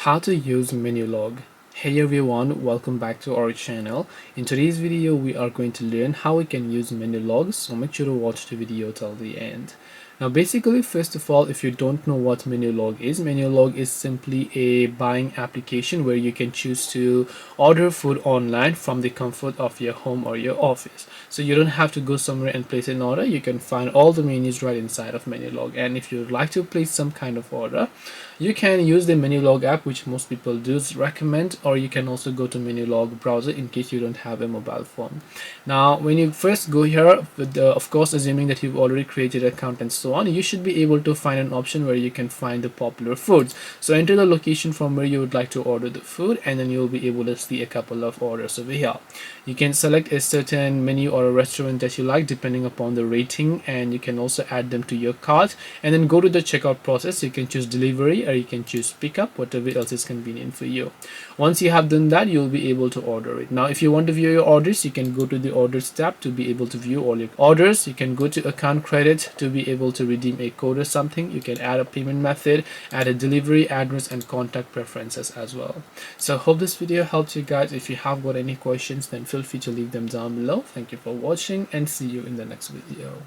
How to use Menulog. Hey everyone, welcome back to our channel. In today's video we are going to learn how we can use Menulog, so make sure to watch the video till the end. Now basically, first of all, if you don't know what Menulog is simply a buying application where you can choose to order food online from the comfort of your home or your office. So you don't have to go somewhere and place an order. You can find all the menus right inside of Menulog, and if you'd like to place some kind of order, you can use the Menulog app, which most people do recommend, or you can also go to Menulog browser in case you don't have a mobile phone. Now when you first go here, of course assuming that you've already created an account and so on, you should be able to find an option where you can find the popular foods. So enter the location from where you would like to order the food, and then you'll be able to see a couple of orders over here. You can select a certain menu or a restaurant that you like depending upon the rating, and you can also add them to your cart and then go to the checkout process. You can choose delivery or you can choose pickup, whatever else is convenient for you. Once you have done that, you'll be able to order it. Now if you want to view your orders, you can go to the orders tab to be able to view all your orders. You can go to account credit to be able to redeem a code or something. You can add a payment method, add a delivery address and contact preferences as well. So hope this video helped you guys. If you have got any questions, then feel free to leave them down below. Thank you for watching and see you in the next video.